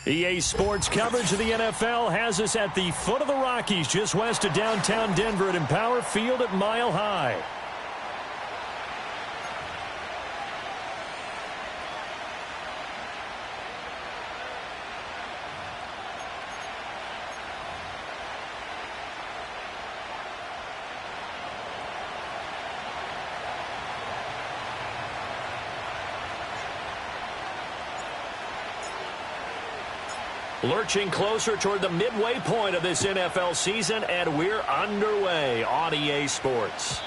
EA Sports coverage of the NFL has us at the foot of the Rockies, just west of downtown Denver at Empower Field at Mile High. Lurching closer toward the midway point of this NFL season, and we're underway on EA Sports.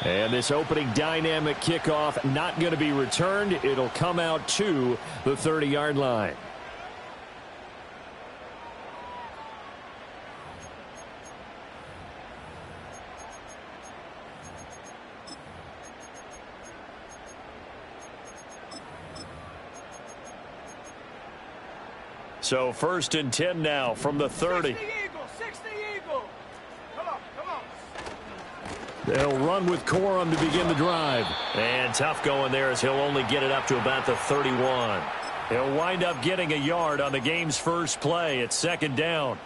And this opening dynamic kickoff not going to be returned. It'll come out to the 30-yard line. So 1st and 10 now from the 30. 60 Eagle. Come on. They'll run with Corum to begin the drive. And tough going there as he'll only get it up to about the 31. He'll wind up getting a yard on the game's first play at 2nd down.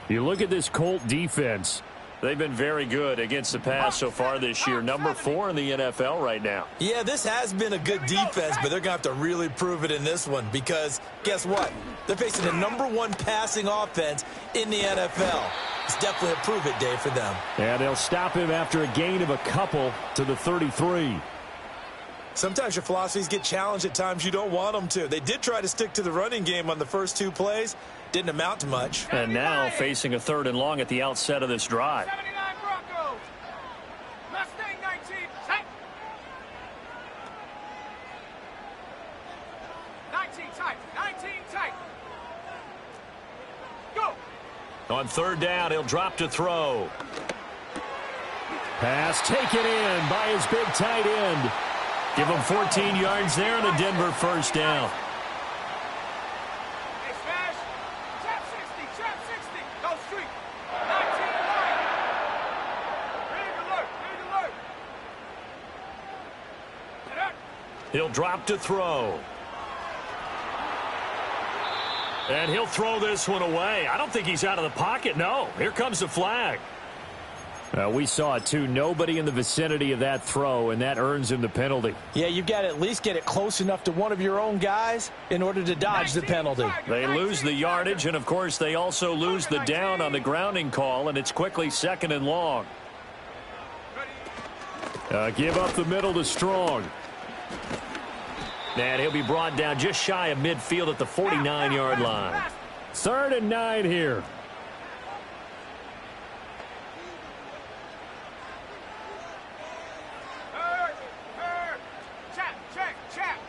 You look at this Colt defense. They've been very good against the pass so far this year. Number 4 in the NFL right now. Yeah, this has been a good defense, but they're going to have to really prove it in this one because guess what? They're facing the number 1 passing offense in the NFL. It's definitely a prove-it day for them. And they'll stop him after a gain of a couple to the 33. Sometimes your philosophies get challenged at times you don't want them to. They did try to stick to the running game on the first 2 plays. Didn't amount to much. And now facing a 3rd and long at the outset of this drive. 79 Broncos. Mustang 19. Tight. 19 tight. Go. On 3rd down, he'll drop to throw. Pass taken in by his big tight end. Give him 14 yards there and a Denver 1st down. He'll drop to throw. And he'll throw this one away. I don't think he's out of the pocket. No, here comes the flag. We saw it, too. Nobody in the vicinity of that throw, and that earns him the penalty. Yeah, you've got to at least get it close enough to one of your own guys in order to dodge the penalty. They lose the yardage, and, of course, they also lose the down on the grounding call, and it's quickly 2nd and long. Give up the middle to Strong. And he'll be brought down just shy of midfield at the 49-yard line. 3rd and 9 here.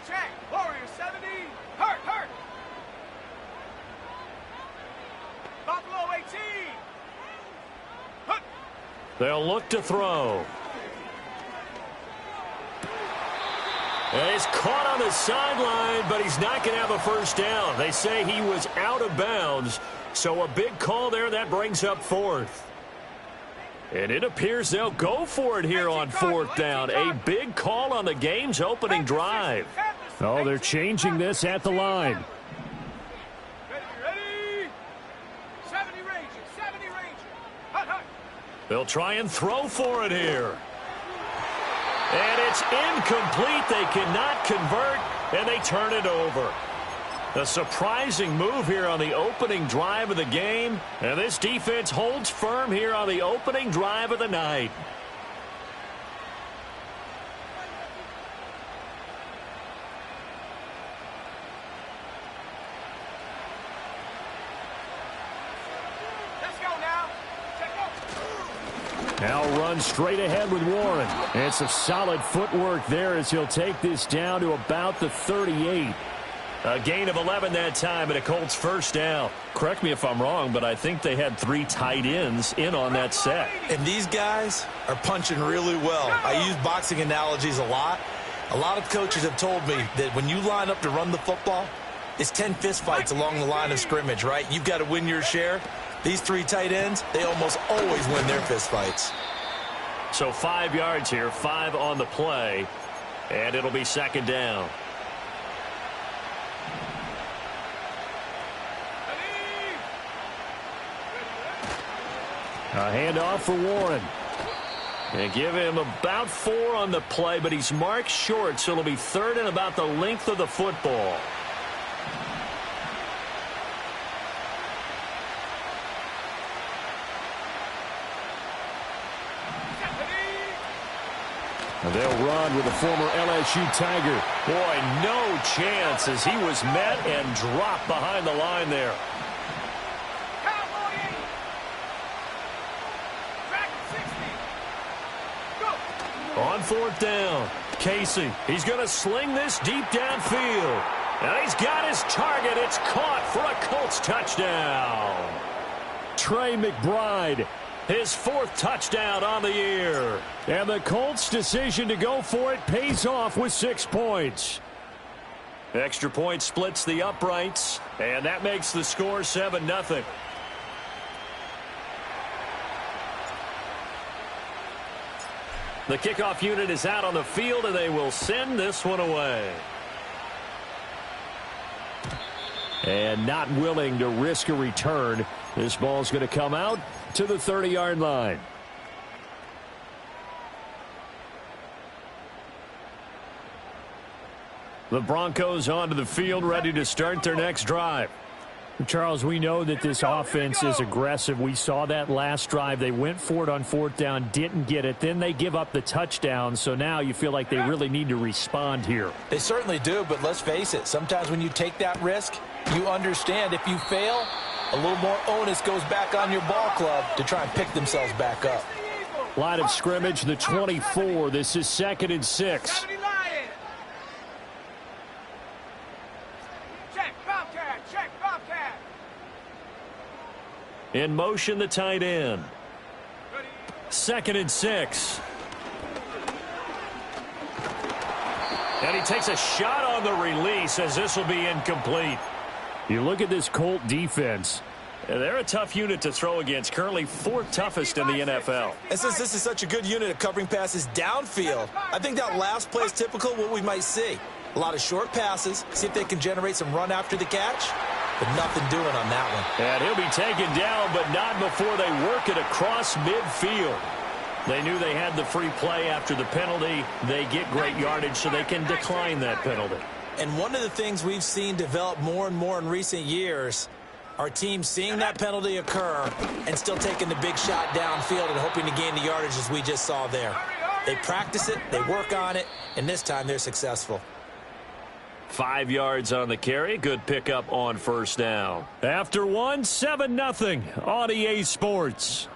Check. Warrior 70. Hurt. Buffalo 18. Hut. They'll look to throw. And he's caught on the sideline, but he's not going to have a 1st down. They say he was out of bounds, so a big call there. That brings up 4th. And it appears they'll go for it here on 4th down. A big call on the game's opening drive. Oh, they're changing this at the line. Ready. 70 Ranger. Hut. They'll try and throw for it here. And it's incomplete. They cannot convert, and they turn it over. A surprising move here on the opening drive of the game. And this defense holds firm here on the opening drive of the night. Now run straight ahead with Warren. And some solid footwork there as he'll take this down to about the 38. A gain of 11 that time, and a Colts 1st down. Correct me if I'm wrong, but I think they had 3 tight ends in on that set. And these guys are punching really well. I use boxing analogies a lot. A lot of coaches have told me that when you line up to run the football, it's 10 fistfights along the line of scrimmage, right? You've got to win your share. These 3 tight ends, they almost always win their fistfights. So 5 yards here, 5 on the play, and it'll be 2nd down. A handoff for Warren. They give him about 4 on the play, but he's marked short, so it'll be 3rd and about the length of the football. And they'll run with the former LSU Tiger. Boy, no chance as he was met and dropped behind the line there. On 4th down, Casey. He's going to sling this deep downfield. And he's got his target. It's caught for a Colts touchdown. Trey McBride, his 4th touchdown on the year. And the Colts' decision to go for it pays off with 6 points. Extra point splits the uprights, and that makes the score 7-0. The kickoff unit is out on the field, and they will send this one away. And not willing to risk a return. This ball's going to come out to the 30-yard line. The Broncos onto the field, ready to start their next drive. Charles, we know that this offense is aggressive. We saw that last drive. They went for it on 4th down, didn't get it. Then they give up the touchdown, so now you feel like they really need to respond here. They certainly do, but let's face it. Sometimes when you take that risk, you understand if you fail, a little more onus goes back on your ball club to try and pick themselves back up. Line of scrimmage, the 24. This is 2nd and 6. In motion, the tight end. 2nd and 6. And he takes a shot on the release as this will be incomplete. You look at this Colt defense. They're a tough unit to throw against, currently 4th toughest in the NFL. And since this is such a good unit of covering passes downfield, I think that last play is typical of what we might see. A lot of short passes, see if they can generate some run after the catch. But nothing doing on that one. And he'll be taken down, but not before they work it across midfield. They knew they had the free play after the penalty. They get great yardage, so they can decline that penalty. And one of the things we've seen develop more and more in recent years are teams seeing that penalty occur and still taking the big shot downfield and hoping to gain the yardage as we just saw there. They practice it, they work on it, and this time they're successful. 5 yards on the carry. Good pickup on 1st down. After 1, 7-0 on EA Sports.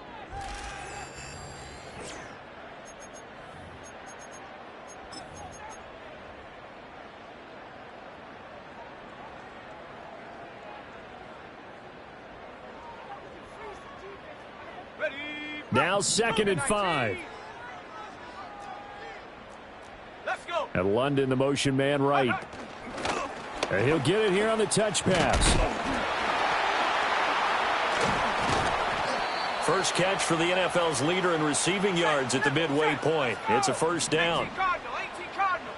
Now 2nd and 5. Let's go. And London, the motion man right. And he'll get it here on the touch pass. First catch for the NFL's leader in receiving yards at the midway point. It's a 1st down. 18 Cardinal.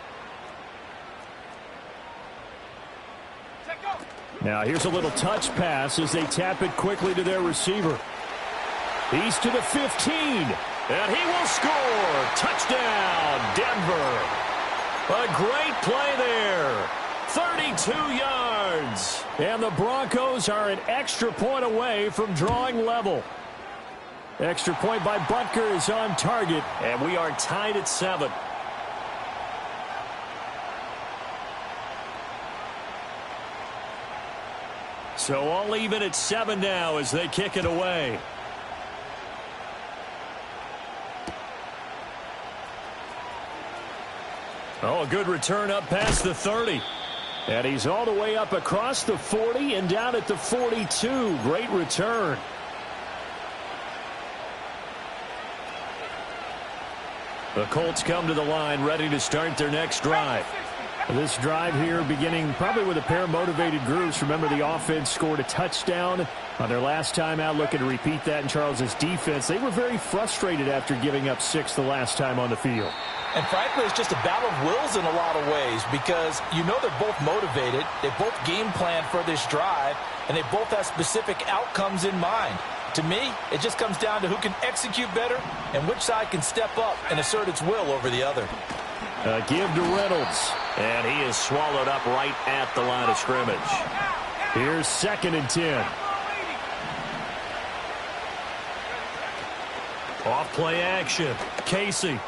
Take go. Now here's a little touch pass as they tap it quickly to their receiver. He's to the 15. And he will score. Touchdown, Denver. A great play there. 32 yards. And the Broncos are an extra point away from drawing level. Extra point by Butker is on target, and we are tied at 7. So all even at 7 now as they kick it away. Oh, a good return up past the 30. And he's all the way up across the 40 and down at the 42. Great return. The Colts come to the line ready to start their next drive. This drive here beginning probably with a pair of motivated groups. Remember, the offense scored a touchdown on their last time out. Looking to repeat that in Charles's defense. They were very frustrated after giving up 6 the last time on the field. And frankly, it's just a battle of wills in a lot of ways because you know they're both motivated. They both game plan for this drive, and they both have specific outcomes in mind. To me, it just comes down to who can execute better and which side can step up and assert its will over the other. Give to Reynolds. And he is swallowed up right at the line of scrimmage. Here's 2nd and 10. Off play action. Casey.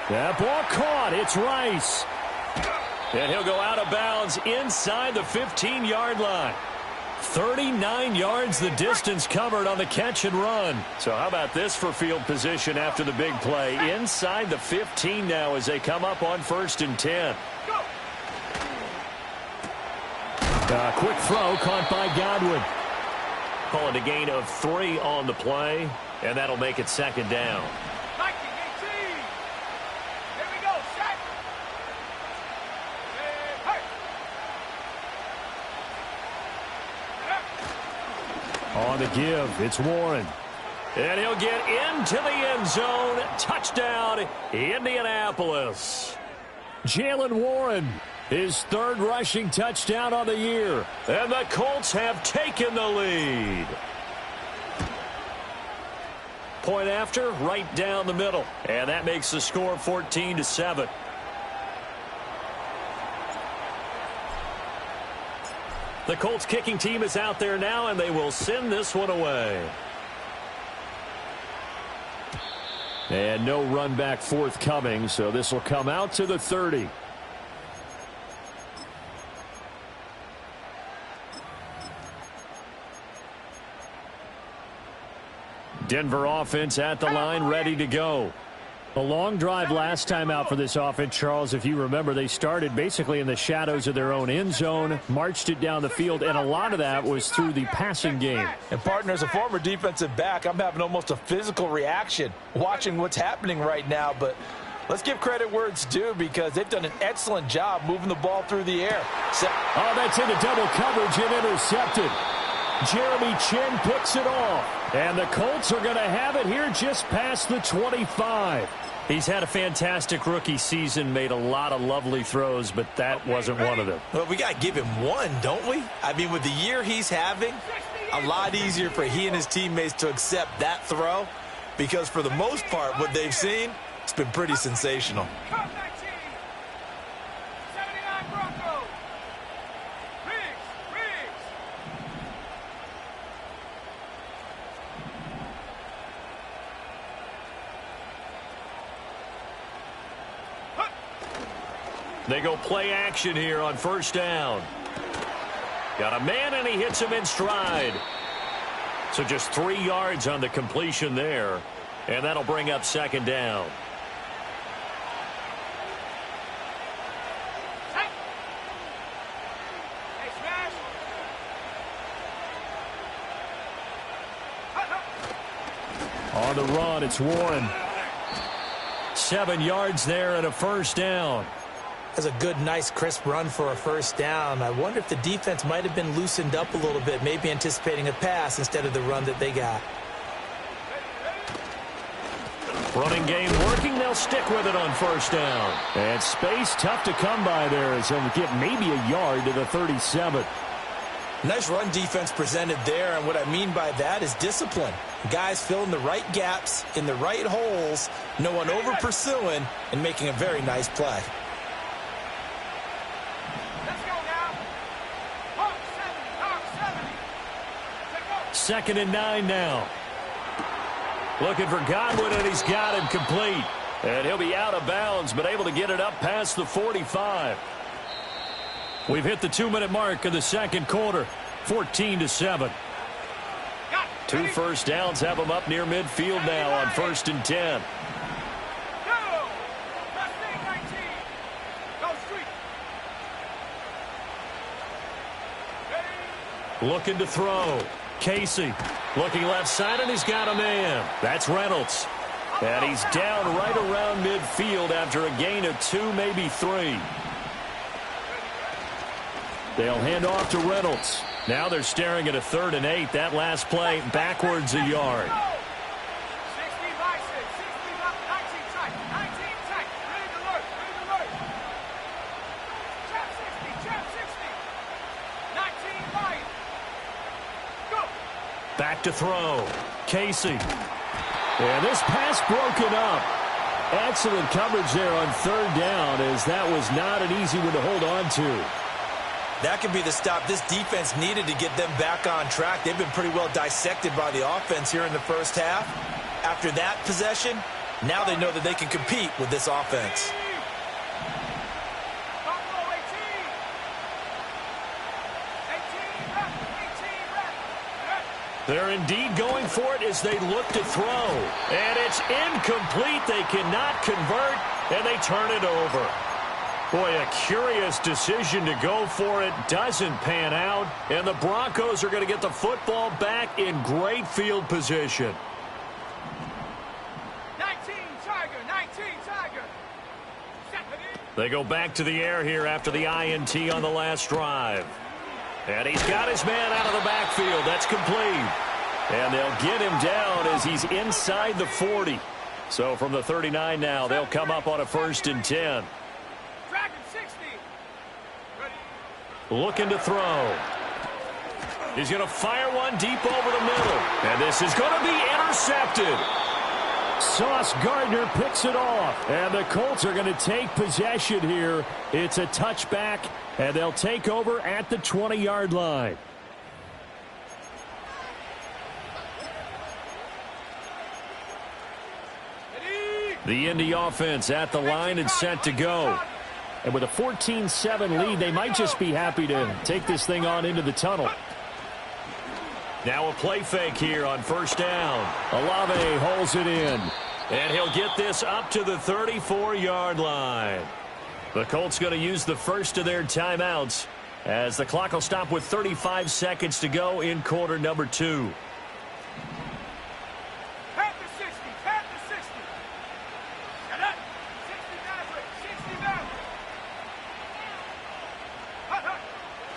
That ball caught. It's Rice. And he'll go out of bounds inside the 15-yard line. 39 yards the distance covered on the catch and run. So how about this for field position after the big play? Inside the 15 now as they come up on 1st and 10. Quick throw caught by Godwin. Calling a gain of 3 on the play, and that'll make it 2nd down. 19, 18. Here we go, set. Hey. On the give, it's Warren. And he'll get into the end zone. Touchdown, Indianapolis. Jalen Warren, his 3rd rushing touchdown on the year. And the Colts have taken the lead. Point after, right down the middle. And that makes the score 14-7. The Colts kicking team is out there now, and they will send this one away. And no run back forthcoming, so this will come out to the 30. Denver offense at the line, ready to go. A long drive last time out for this offense, Charles. If you remember, they started basically in the shadows of their own end zone, marched it down the field, and a lot of that was through the passing game. And, partner, as a former defensive back, I'm having almost a physical reaction watching what's happening right now. But let's give credit where it's due because they've done an excellent job moving the ball through the air. Oh, that's into double coverage and intercepted. Jeremy Chin picks it off. And the Colts are going to have it here just past the 25. He's had a fantastic rookie season, made a lot of lovely throws, but that wasn't one of them. Well, we got to give him one, don't we? I mean, with the year he's having, a lot easier for he and his teammates to accept that throw because for the most part, what they've seen, it's been pretty sensational. They go play action here on 1st down. Got a man, and he hits him in stride. So just 3 yards on the completion there. And that'll bring up 2nd down. On the run, it's Warren. 7 yards there and a 1st down. That's a good, nice, crisp run for a 1st down. I wonder if the defense might have been loosened up a little bit, maybe anticipating a pass instead of the run that they got. Running game working. They'll stick with it on 1st down. And space tough to come by there as they'll get maybe a yard to the 37. Nice run defense presented there, and what I mean by that is discipline. Guys filling the right gaps in the right holes, no one over pursuing, and making a very nice play. 2nd and 9 now. Looking for Godwin, and he's got him complete. And he'll be out of bounds, but able to get it up past the 45. We've hit the 2-minute mark of the 2nd quarter, 14-7. 2 1st downs have them up near midfield now on 1st and 10. Looking to throw. Casey looking left side, and he's got a man. That's Reynolds. And he's down right around midfield after a gain of 2, maybe 3. They'll hand off to Reynolds. Now they're staring at a 3rd and 8. That last play backwards a yard. Back to throw. Casey. And this pass broken up. Excellent coverage there on third down, as that was not an easy one to hold on to. That could be the stop this defense needed to get them back on track. They've been pretty well dissected by the offense here in the first half. After that possession, now they know that they can compete with this offense. They're indeed going for it as they look to throw. And it's incomplete. They cannot convert, and they turn it over. Boy, a curious decision to go for it. Doesn't pan out, and the Broncos are going to get the football back in great field position. 19 Tiger. They go back to the air here after the INT on the last drive. And he's got his man out of the backfield. That's complete. And they'll get him down as he's inside the 40. So from the 39 now, they'll come up on a 1st and 10. Dragon 60. Looking to throw. He's going to fire one deep over the middle. And this is going to be intercepted. Sauce Gardner picks it off. And the Colts are going to take possession here. It's a touchback, and they'll take over at the 20-yard line. The Indy offense at the line and set to go. And with a 14-7 lead, they might just be happy to take this thing on into the tunnel. Now a play fake here on 1st down. Olave holds it in. And he'll get this up to the 34-yard line. The Colts going to use the first of their timeouts as the clock will stop with 35 seconds to go in quarter number 2.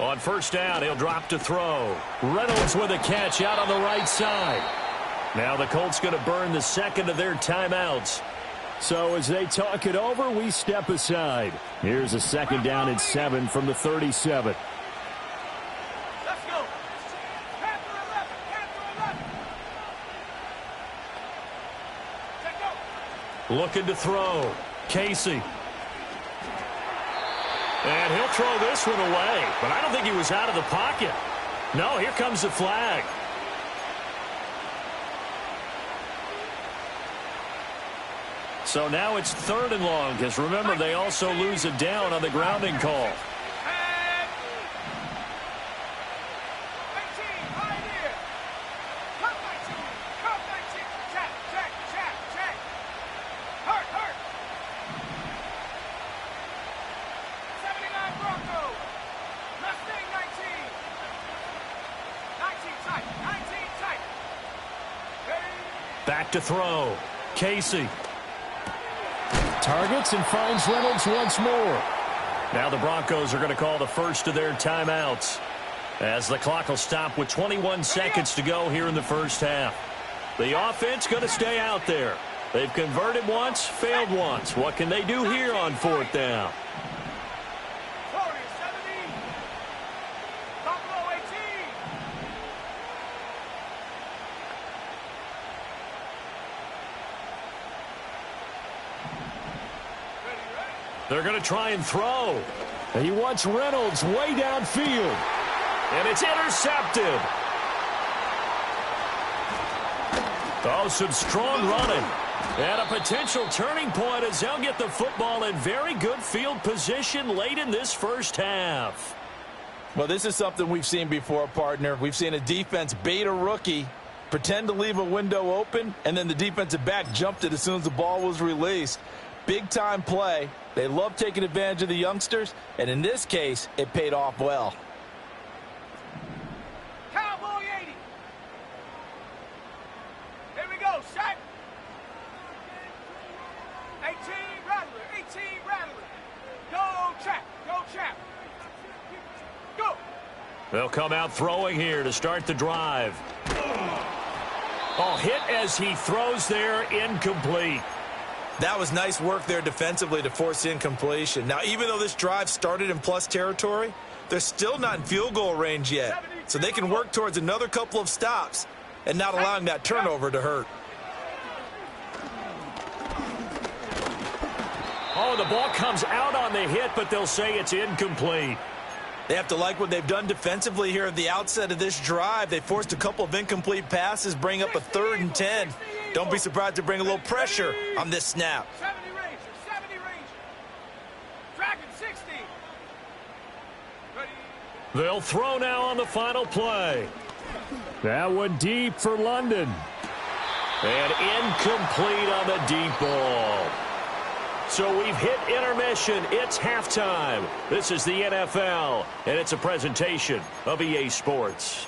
On 1st down, he'll drop to throw. Reynolds with a catch out on the right side. Now the Colts going to burn the second of their timeouts. So as they talk it over, we step aside. Here's a 2nd down and 7 from the 37. Let's go. Panther 11. Take go. Looking to throw. Casey. And he'll throw this one away. But I don't think he was out of the pocket. No, here comes the flag. So now it's 3rd and long, because remember, they also lose a down on the grounding call. Back to throw. Casey. Targets and finds Reynolds once more. Now the Broncos are going to call the first of their timeouts as the clock will stop with 21 seconds to go here in the 1st half. The offense going to stay out there. They've converted once, failed once. What can they do here on 4th down? They're going to try and throw. He wants Reynolds way downfield. And it's intercepted. Oh, some strong running. And a potential turning point as they'll get the football in very good field position late in this 1st half. Well, this is something we've seen before, partner. We've seen a defense bait a rookie, pretend to leave a window open, and then the defensive back jumped it as soon as the ball was released. Big-time play. They love taking advantage of the youngsters, and in this case, it paid off well. Cowboy 80. Here we go, shot. 18 Rattler. Go, Chap. Go. They'll come out throwing here to start the drive. Oh, hit as he throws there, incomplete. That was nice work there defensively to force incompletion. Now, even though this drive started in plus territory, they're still not in field goal range yet. So they can work towards another couple of stops. and not allowing that turnover to hurt. Oh, the ball comes out on the hit, but they'll say it's incomplete. They have to like what they've done defensively here at the outset of this drive. They forced a couple of incomplete passes, bring up a 3rd and 10. Don't be surprised to bring a little pressure on this snap. 70 range, 70 range. Dragon 60. Ready. They'll throw now on the final play. That one deep for London. And incomplete on the deep ball. So we've hit intermission. It's halftime. This is the NFL, and it's a presentation of EA Sports.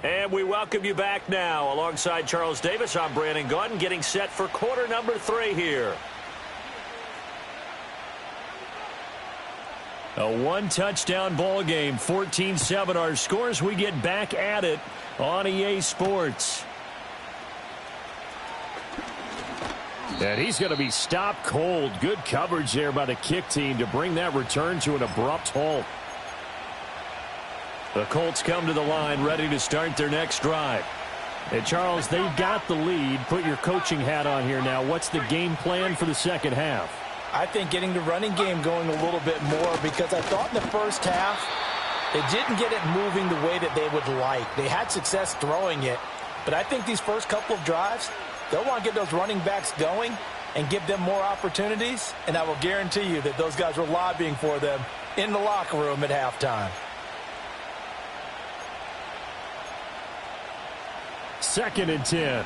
And we welcome you back now. Alongside Charles Davis, I'm Brandon Gaudin, getting set for quarter number 3 here. A one-touchdown ball game, 14-7 our scores. We get back at it on EA Sports. And he's going to be stopped cold. Good coverage there by the kick team to bring that return to an abrupt halt. The Colts come to the line ready to start their next drive. And Charles, they've got the lead. Put your coaching hat on here now. What's the game plan for the second half? I think getting the running game going a little bit more, because I thought in the first half they didn't get it moving the way that they would like. They had success throwing it, but I think these first couple of drives, they'll want to get those running backs going and give them more opportunities, and I will guarantee you that those guys were lobbying for them in the locker room at halftime. 2nd and 10.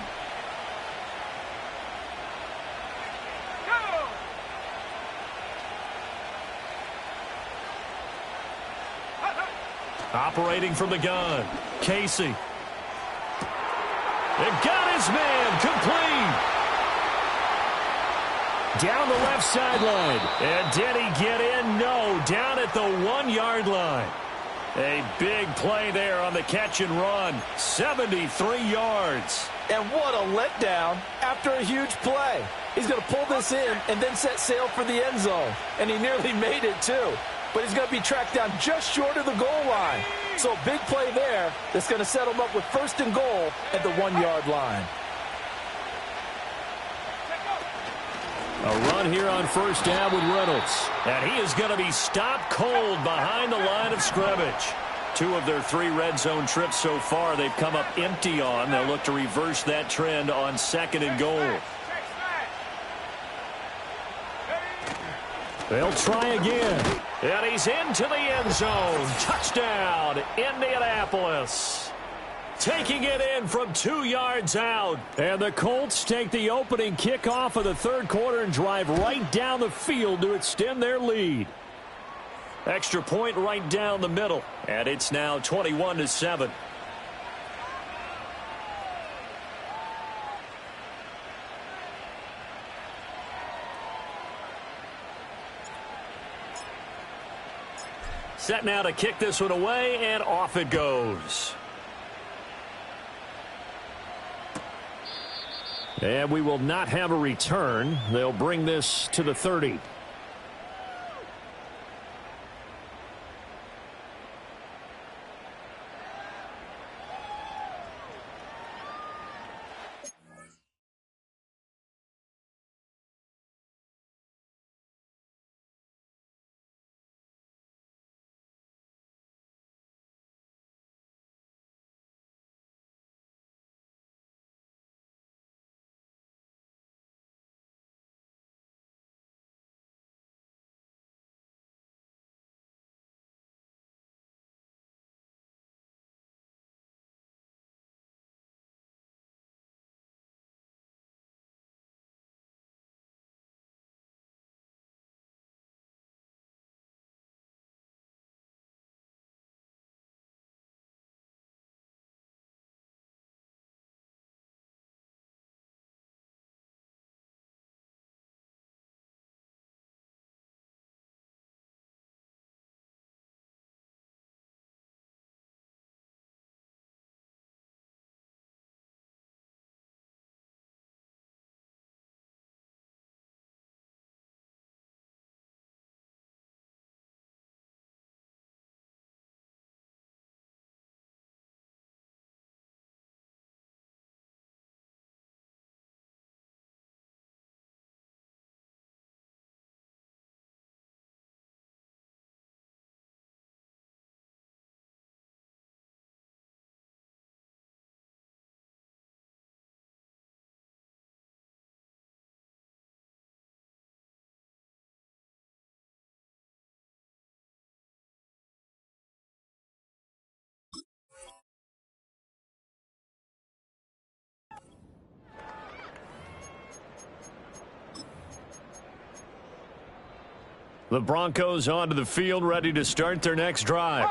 Operating from the gun, Casey. And got his man complete. Down the left sideline. And did he get in? No, down at the 1-yard line. A big play there on the catch and run. 73 yards. And what a letdown after a huge play. He's going to pull this in and then set sail for the end zone. And he nearly made it too. But he's going to be tracked down just short of the goal line. So a big play there that's going to set him up with 1st and goal at the 1-yard line. A run here on 1st down with Reynolds. And he is going to be stopped cold behind the line of scrimmage. 2 of their 3 red zone trips so far they've come up empty on. They'll look to reverse that trend on 2nd and goal. They'll try again. And he's into the end zone. Touchdown, Indianapolis. Taking it in from 2 yards out. And the Colts take the opening kickoff of the 3rd quarter and drive right down the field to extend their lead. Extra point right down the middle. And it's now 21-7. Set now to kick this one away, and off it goes. And we will not have a return. They'll bring this to the 30. The Broncos onto the field, ready to start their next drive.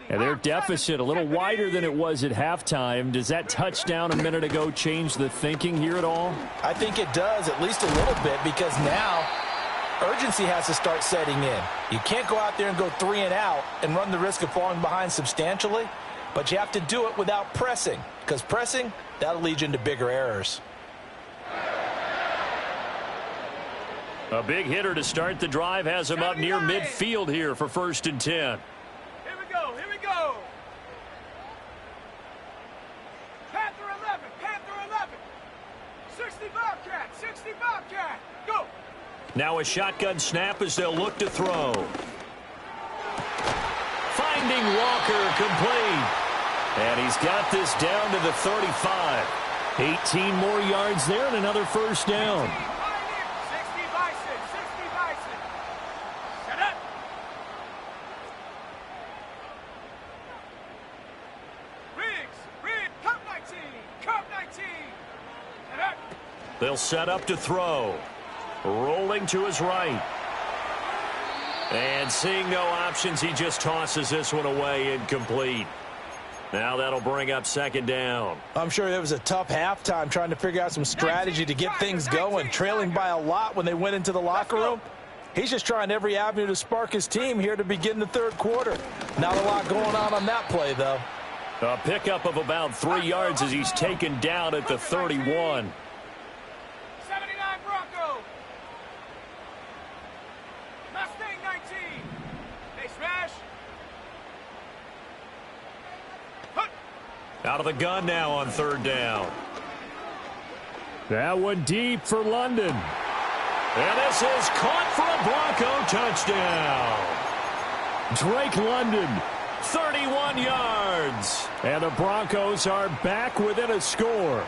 And their deficit a little wider than it was at halftime. Does that touchdown a minute ago change the thinking here at all? I think it does, at least a little bit, because now urgency has to start setting in. You can't go out there and go 3 and out and run the risk of falling behind substantially, but you have to do it without pressing, because pressing, that'll lead you into bigger errors. A big hitter to start the drive has him up near midfield here for 1st and 10. Here we go. Panther 11. 60 Bobcat. Go. Now a shotgun snap as they'll look to throw. Finding Walker complete. And he's got this down to the 35. 18 more yards there and another first down. 60 Bison. Set up. Riggs. Cup 19. Set up. They'll set up to throw. Rolling to his right. And seeing no options, he just tosses this one away incomplete. Now that'll bring up 2nd down. I'm sure it was a tough halftime trying to figure out some strategy to get things going, trailing by a lot when they went into the locker room. He's just trying every avenue to spark his team here to begin the 3rd quarter. Not a lot going on that play, though. A pickup of about 3 yards as he's taken down at the 31. 79 Broncos. Mustang 19. They smash. Out of the gun now on 3rd down. That one deep for London. And this is caught for a Bronco touchdown. Drake London, 31 yards. and the Broncos are back within a score.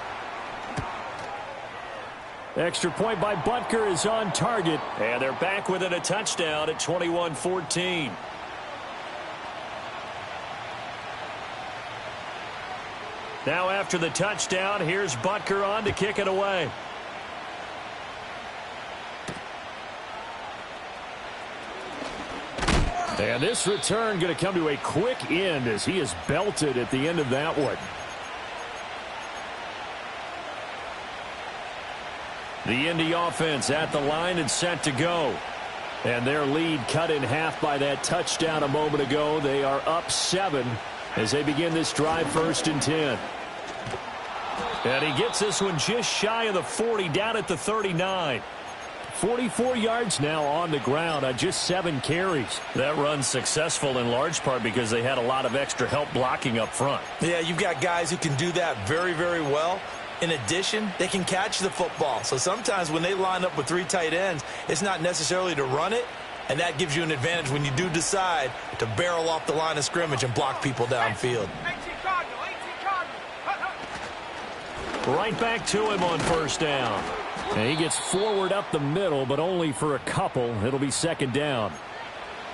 Extra point by Butker is on target, and they're back within a touchdown at 21-14. Now after the touchdown, here's Butker on to kick it away. And this return going to come to a quick end as he is belted at the end of that one. The Indy offense at the line and set to go. And their lead cut in half by that touchdown a moment ago. They are up 7 as they begin this drive 1st and 10. And he gets this one just shy of the 40, down at the 39. 44 yards now on the ground on just 7 carries. That run's successful in large part because they had a lot of extra help blocking up front. Yeah, you've got guys who can do that very, very well. In addition, they can catch the football. So sometimes when they line up with 3 tight ends, it's not necessarily to run it, and that gives you an advantage when you do decide to barrel off the line of scrimmage and block people downfield. 18 Cardinal. Right back to him on 1st down. And he gets forward up the middle, but only for a couple. It'll be 2nd down.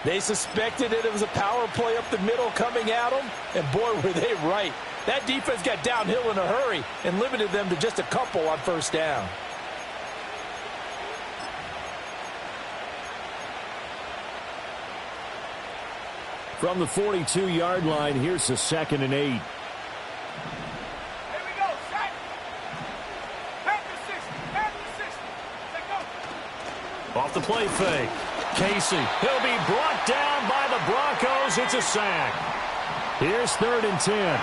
They suspected it was a power play up the middle coming at them, and boy, were they right. That defense got downhill in a hurry and limited them to just a couple on 1st down. From the 42-yard line, here's the 2nd and 8. Off the play fake. Casey, he'll be brought down by the Broncos. It's a sack. Here's 3rd and 10.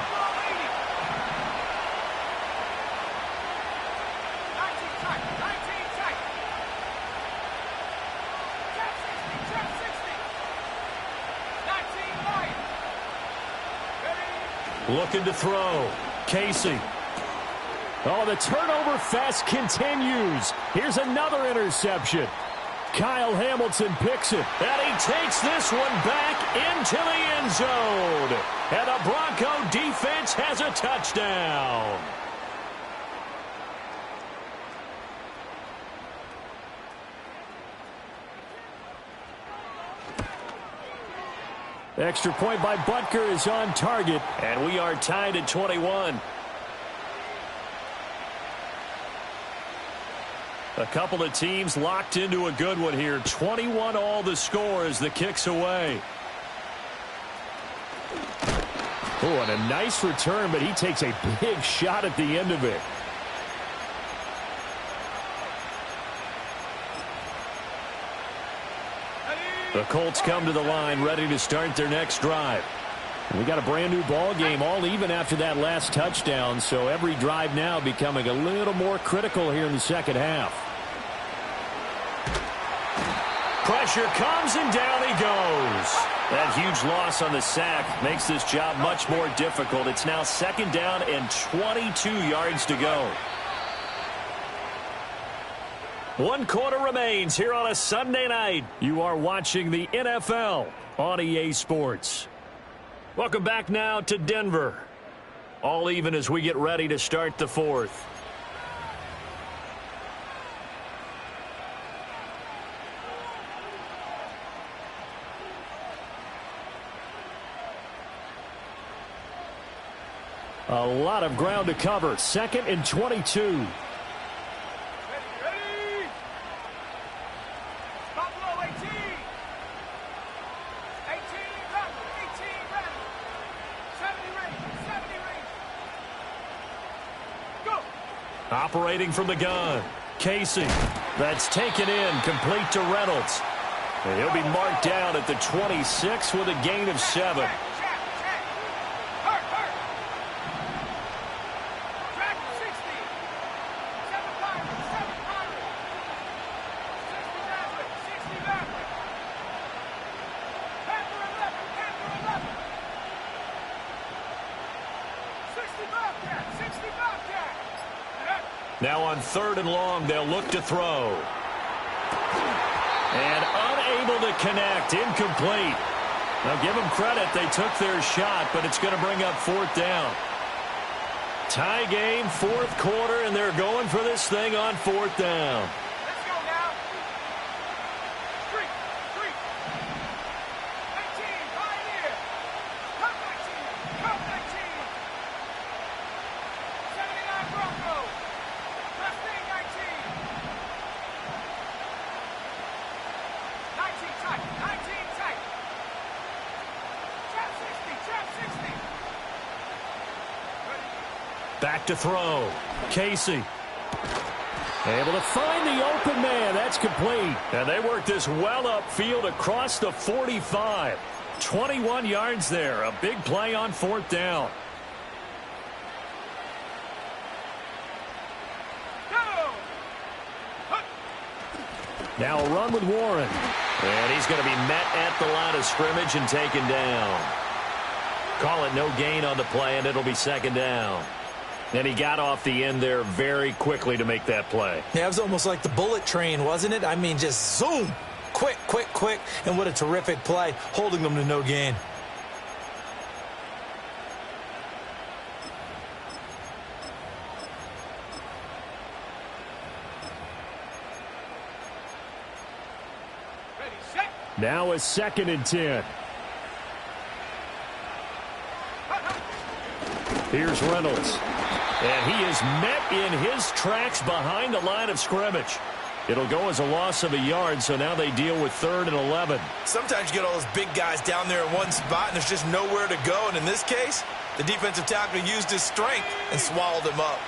Looking to throw. Casey. Oh, the turnover fest continues. Here's another interception. Kyle Hamilton picks it. And he takes this one back into the end zone. And the Bronco defense has a touchdown. Extra point by Butker is on target. And we are tied at 21. A couple of teams locked into a good one here. 21-all the score as the kick's away. Oh, and a nice return, but he takes a big shot at the end of it. The Colts come to the line, ready to start their next drive. We got a brand new ball game, all even after that last touchdown, so every drive now becoming a little more critical here in the second half. Pressure comes, and down he goes. That huge loss on the sack makes this job much more difficult. It's now second down and 22 yards to go. 1 quarter remains here on a Sunday night. You are watching the NFL on EA Sports. Welcome back now to Denver. All even as we get ready to start the fourth. A lot of ground to cover. 2nd and 22. Ready. Stop low, 18. 18, rattle. 18, rattle. 70 range. Go. Operating from the gun. Casey. That's taken in. Complete to Reynolds. And he'll be marked down at the 26 with a gain of 7. Now on 3rd and long, they'll look to throw. And unable to connect. Incomplete. Now give them credit. They took their shot, but it's going to bring up 4th down. Tie game, 4th quarter, and they're going for this thing on 4th down. Let's go now. Street. 19, Pioneer. Come 19. 79 Broncos. Let's see 19 tight. Trap 60. Back to throw. Casey. Able to find the open man. That's complete. And they work this well upfield across the 45. 21 yards there. A big play on 4th down. Now a run with Warren. And he's going to be met at the line of scrimmage and taken down. Call it no gain on the play, and it'll be 2nd down. And he got off the end there very quickly to make that play. Yeah, it was almost like the bullet train, wasn't it? I mean, just zoom. Quick. And what a terrific play, holding them to no gain. Now a 2nd and 10. Here's Reynolds. And he is met in his tracks behind the line of scrimmage. It'll go as a loss of a yard, so now they deal with 3rd and 11. Sometimes you get all those big guys down there in one spot, and there's just nowhere to go. And in this case, the defensive tackle used his strength and swallowed him up.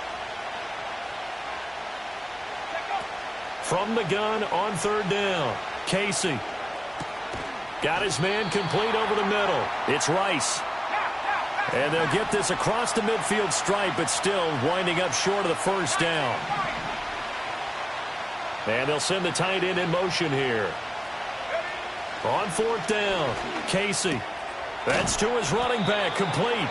From the gun on 3rd down. Casey. Got his man complete over the middle. It's Rice. And they'll get this across the midfield stripe, but still winding up short of the 1st down. And they'll send the tight end in motion here. On 4th down, Casey. That's to his running back, complete.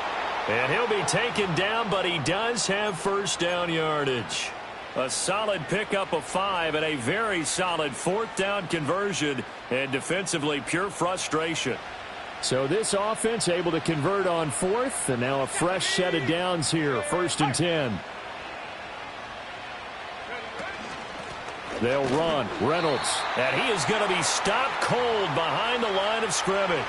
And he'll be taken down, but he does have 1st down yardage. A solid pickup of 5 and a very solid 4th down conversion, and defensively pure frustration. So this offense able to convert on 4th, and now a fresh set of downs here, 1st and 10. They'll run. Reynolds. And he is going to be stopped cold behind the line of scrimmage.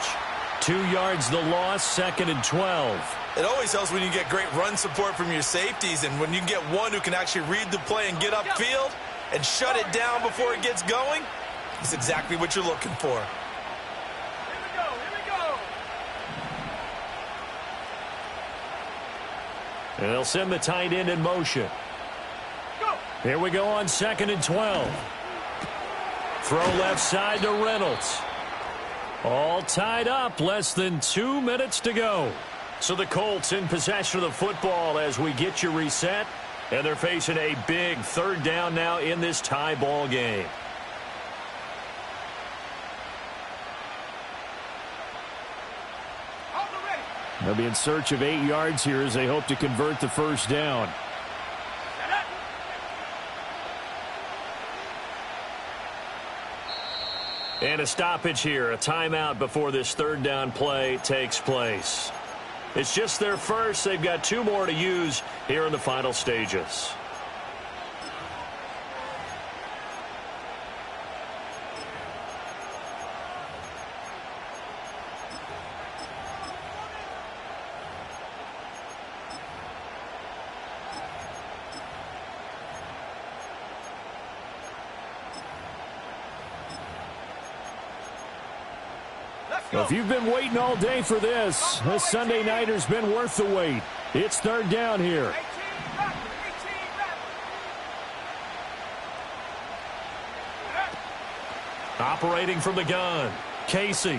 2 yards the loss, 2nd and 12. It always helps when you get great run support from your safeties, and when you get one who can actually read the play and get upfield, and shut it down before it gets going, it's exactly what you're looking for. Here we go, here we go. And they'll send the tight end in motion. Go. Here we go on 2nd and 12. Throw left side to Reynolds. All tied up, less than 2 minutes to go. So the Colts in possession of the football as we get you reset. And they're facing a big 3rd down now in this tie ball game. Hold it ready. They'll be in search of 8 yards here as they hope to convert the 1st down. Set up. And a stoppage here, a timeout before this 3rd down play takes place. It's just their first. They've got 2 more to use here in the final stages. Well, if you've been waiting all day for this Sunday nighter's been worth the wait. It's 3rd down here. 18 back. 18 back. Operating from the gun, Casey.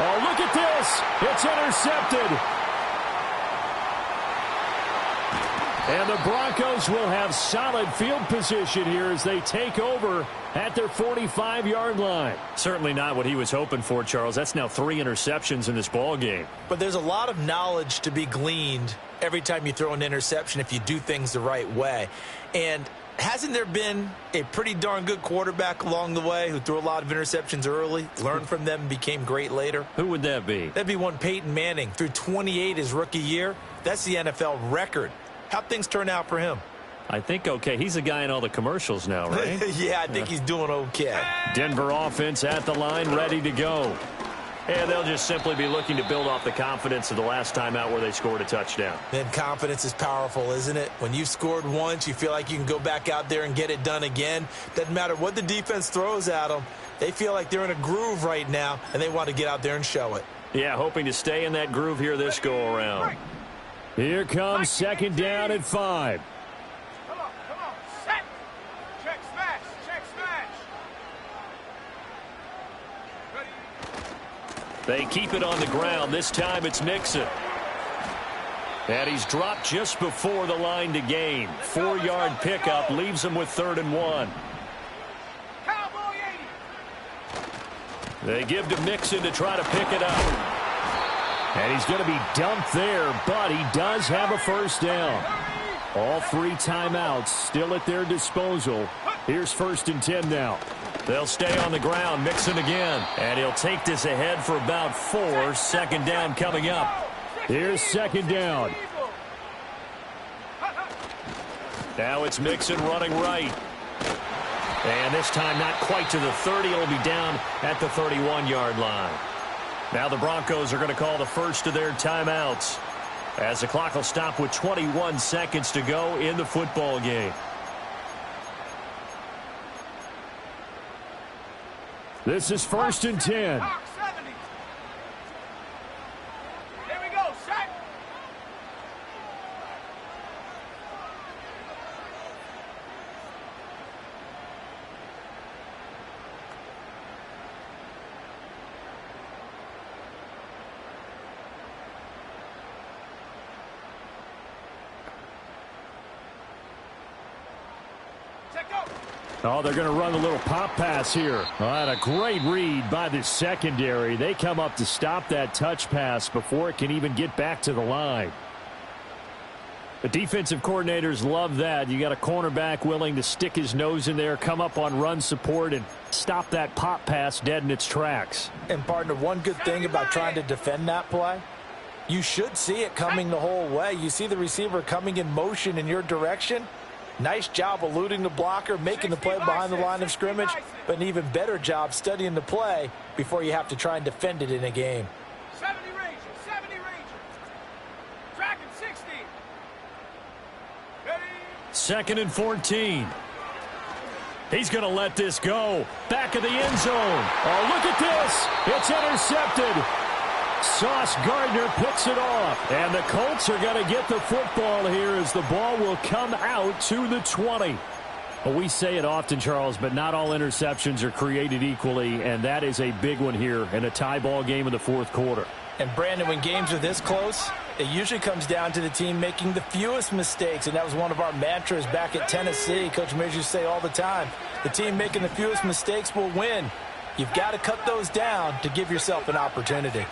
Oh, look at this. It's intercepted. And the Broncos will have solid field position here as they take over at their 45-yard line. Certainly not what he was hoping for, Charles. That's now 3 interceptions in this ball game. But there's a lot of knowledge to be gleaned every time you throw an interception if you do things the right way. And hasn't there been a pretty darn good quarterback along the way who threw a lot of interceptions early, learned from them, and became great later? Who would that be? That'd be one Peyton Manning. Threw 28 his rookie year. That's the NFL record. How'd things turn out for him? I think okay. He's a guy in all the commercials now, right? Yeah, I think he's doing okay. Denver offense at the line, ready to go. And they'll just simply be looking to build off the confidence of the last time out where they scored a touchdown. And confidence is powerful, isn't it? When you've scored once, you feel like you can go back out there and get it done again. Doesn't matter what the defense throws at them. They feel like they're in a groove right now, and they want to get out there and show it. Yeah, hoping to stay in that groove here this go-around. Here comes 2nd down at 5. Come on, set. Check smash, Ready. They keep it on the ground. This time it's Mixon. And he's dropped just before the line to gain. 4-yard pickup leaves him with 3rd and 1. Cowboy 80. They give to Mixon to try to pick it up. And he's going to be dumped there, but he does have a 1st down. All 3 timeouts still at their disposal. Here's 1st and 10 now. They'll stay on the ground, Mixon again. And he'll take this ahead for about 4. 2nd down coming up. Here's 2nd down. Now it's Mixon running right. And this time not quite to the 30. It'll be down at the 31-yard line. Now the Broncos are going to call the first of their timeouts as the clock will stop with 21 seconds to go in the football game. This is 1st and 10. Box 70. Here we go, set. Oh, they're going to run a little pop pass here. Oh, and a great read by the secondary. They come up to stop that touch pass before it can even get back to the line. The defensive coordinators love that. You got a cornerback willing to stick his nose in there, come up on run support, and stop that pop pass dead in its tracks. And, partner, one good thing about trying to defend that play, you should see it coming the whole way. You see the receiver coming in motion in your direction. Nice job eluding the blocker, making the play behind the line of scrimmage, but an even better job studying the play before you have to try and defend it in a game. 70 Ranger, 70 Ranger. Tracking 60. 2nd and 14. He's going to let this go. Back of the end zone. Oh, look at this. It's intercepted. Sauce Gardner picks it off. And the Colts are going to get the football here as the ball will come out to the 20. Well, we say it often, Charles, but not all interceptions are created equally, and that is a big one here in a tie ball game in the fourth quarter. And, Brandon, when games are this close, it usually comes down to the team making the fewest mistakes, and that was one of our mantras back at Tennessee. Coach Mears used to say all the time, the team making the fewest mistakes will win. You've got to cut those down to give yourself an opportunity.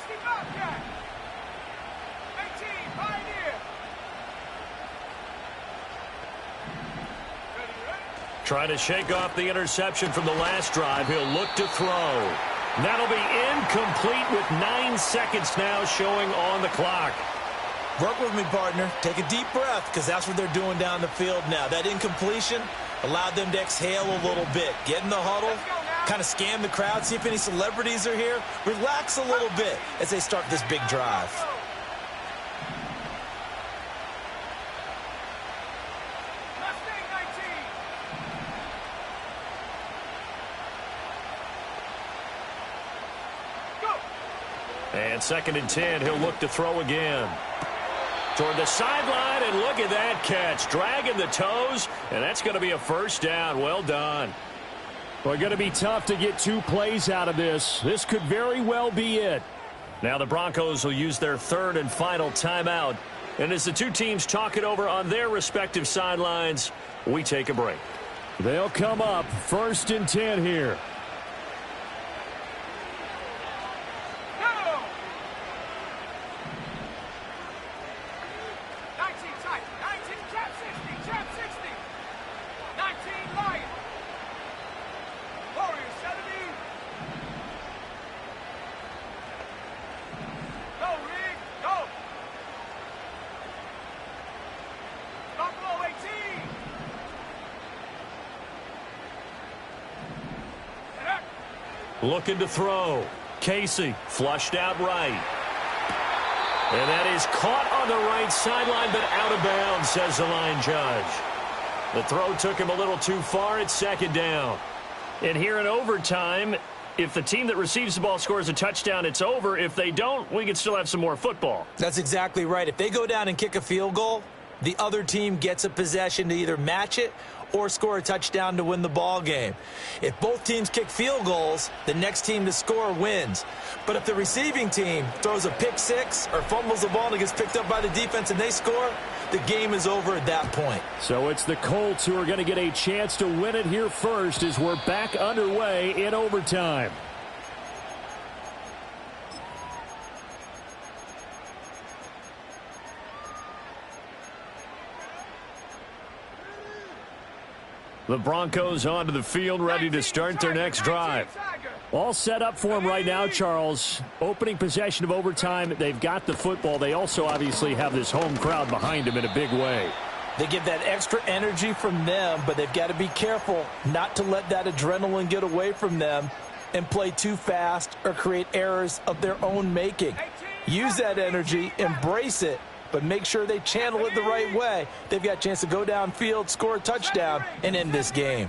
Trying to shake off the interception from the last drive. He'll look to throw. That'll be incomplete with 9 seconds now showing on the clock. Work with me, partner. Take a deep breath, because that's what they're doing down the field now. That incompletion allowed them to exhale a little bit. Get in the huddle, kind of scan the crowd, see if any celebrities are here. Relax a little bit as they start this big drive. And 2nd and 10, he'll look to throw again. Toward the sideline, and look at that catch. Dragging the toes, and that's going to be a first down. Well done. Well, going to be tough to get 2 plays out of this. This could very well be it. Now the Broncos will use their 3rd and final timeout. And as the two teams talk it over on their respective sidelines, we take a break. They'll come up 1st and 10 here. Looking to throw. Casey flushed out right. And that is caught on the right sideline, but out of bounds, says the line judge. The throw took him a little too far. It's 2nd down. And here in overtime, if the team that receives the ball scores a touchdown, it's over. If they don't, we can still have some more football. That's exactly right. If they go down and kick a field goal, the other team gets a possession to either match it or score a touchdown to win the ball game. If both teams kick field goals, the next team to score wins. But if the receiving team throws a pick six or fumbles the ball and it gets picked up by the defense and they score, the game is over at that point. So it's the Colts who are going to get a chance to win it here first as we're back underway in overtime. The Broncos onto the field, ready to start their next drive. All set up for them right now, Charles. Opening possession of overtime. They've got the football. They also obviously have this home crowd behind them in a big way. They get that extra energy from them, but they've got to be careful not to let that adrenaline get away from them and play too fast or create errors of their own making. Use that energy, embrace it, but make sure they channel it the right way. They've got a chance to go downfield, score a touchdown, and end this game.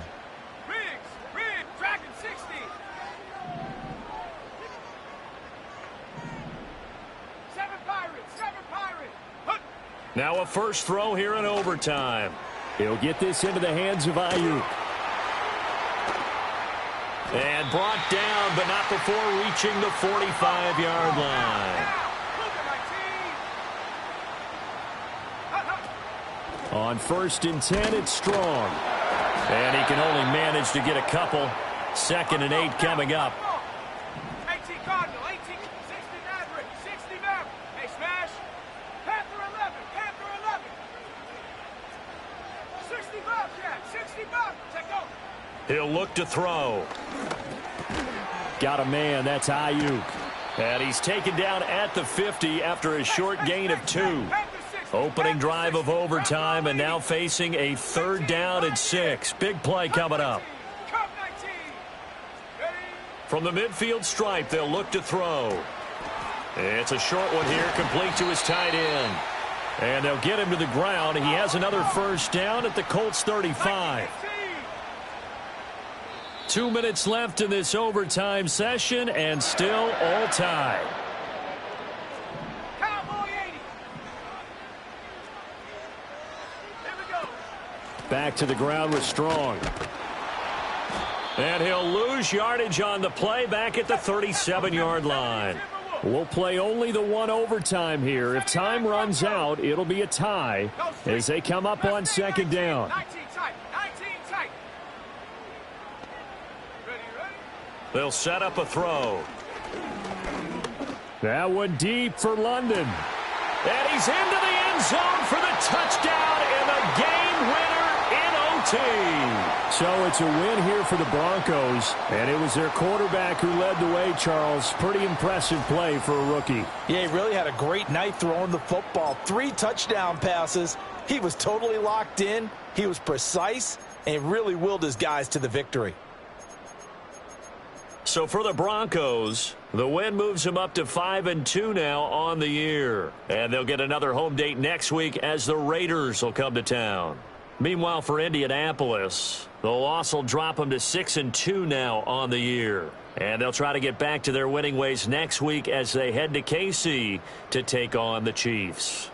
Now a first throw here in overtime. He'll get this into the hands of Ayuk. And brought down, but not before reaching the 45-yard line. On 1st and 10, it's Strong. And he can only manage to get a couple. 2nd and 8 coming up. 18 Cardinal, 18, 60 Maverick, 60 Maverick. Hey, smash. Panther 11, Panther 11. 60 Bobcat, 60 Bobcat. Take over. He'll look to throw. Got a man, that's Ayuk. And he's taken down at the 50 after a short gain of 2. Opening drive of overtime, and now facing a 3rd down and 6. Big play coming up. From the midfield stripe, they'll look to throw. It's a short one here, complete to his tight end. And they'll get him to the ground. He has another first down at the Colts 35. 2 minutes left in this overtime session, and still all tied. Cowboy 80. Here we go. Back to the ground with Strong. And he'll lose yardage on the play back at the 37-yard line. We'll play only the one overtime here. If time runs out, it'll be a tie as they come up on second down. 19 tight. 19 tight. Ready. They'll set up a throw. That one deep for London. And he's into the end zone for the touchdown and the game winner in OT. So it's a win here for the Broncos, and it was their quarterback who led the way, Charles. Pretty impressive play for a rookie. Yeah, he really had a great night throwing the football. 3 touchdown passes. He was totally locked in. He was precise and really willed his guys to the victory. So for the Broncos, the win moves them up to 5-2 now on the year. And they'll get another home date next week as the Raiders will come to town. Meanwhile, for Indianapolis, the loss will drop them to 6-2 now on the year. And they'll try to get back to their winning ways next week as they head to KC to take on the Chiefs.